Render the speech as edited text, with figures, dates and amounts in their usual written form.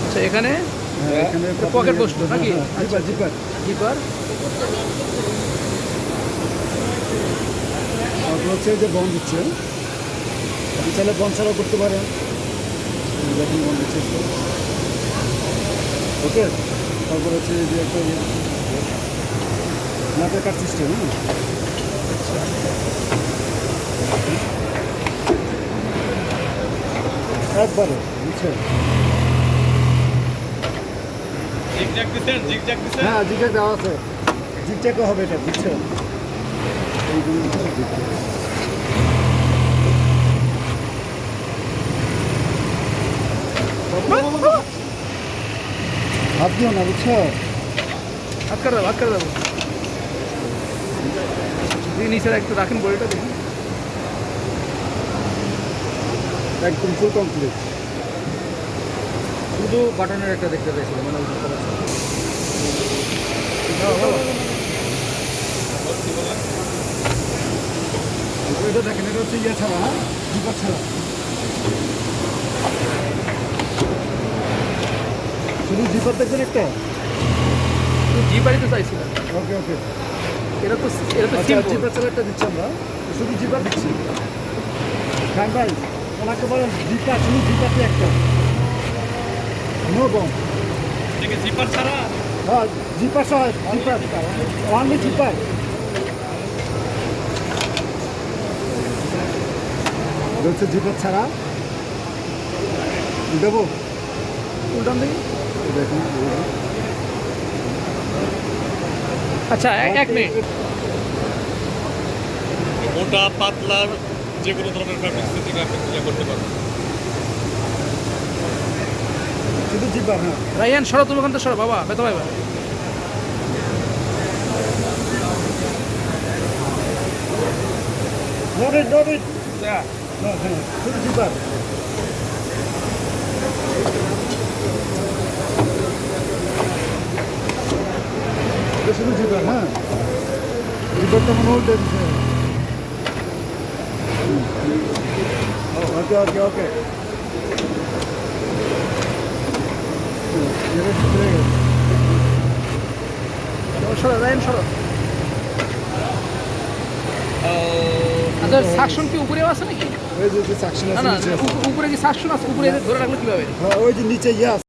আচ্ছা এখানে পকেট বসতো নাকি? জিপার জিপার জিপার তারপর হচ্ছে যে বন্ধ দিচ্ছে, আপনি চাইলে বন্ধ ছাড়াও করতে পারেন। দেখুন বন্ধ দিচ্ছে ওকে। তারপর হচ্ছে যে একটা নাটের কাট সিস্টেম। একবারে বুঝছেন? হ্যাঁ জিগজ্যাগ দেওয়া আছে, জিগজ্যাগও হবে এটা বুঝছেন? এইগুলো হচ্ছে জিগজ্যাগ। হাত দিও না বুঝছো? হাত করে দেবো নিচে একটু রাখেন বড়িটা দেখুন। একদম ফুল কমপ্লিট। শুধু বাটনের একটা দেখতে পেয়েছিল মানে এটা দেখেন, এটা হচ্ছে ইয়ে ছাড়া, হ্যাঁ জিপার ছাড়া, শুধু জিপার দেখবেন একটা। জিপারই তো চাইছিলাম। ওকে ওকে, এটা তো জিপার ছাড়া একটা দিচ্ছি আমরা, শুধু জিপার দিচ্ছি। হ্যাঁ ভাই ওনাকে বলেন জিপার, শুধু জিপারটি একটা, নো বম। জিপার ছাড়া হ্যাঁ জিপার সহ, জিপার অনলি জিপার। হচ্ছে জিপার ছাড়া দেবো। উল্টান দেখি। দেখুন আচ্ছা এক মিনিট। মোটা পাতলার যে কোনো ধরনের ফ্যাব্রিক্স থেকে আপনি পূজা করতে পারবেন। শুধু জিপার। হ্যাঁ রাইয়ান সরো, তুমি ওখান থেকে সরো বাবা, বেতা ভাই Loaded. No, শুধু জিপার। শুধু জিপার। হ্যাঁ জিপারটা মনে হল দিচ্ছে। ওকে ওকে ওকে, সরো রাইয়ান সরো। আচ্ছা সাকশন কি উপরেও আছে নাকি? ওই যে সাকশন না আছে না নিচে আছে। উপরে কি সাকশন আছে? উপরে ধরে রাখলো কিভাবে? ওই যে নিচে ইয়ে আছে।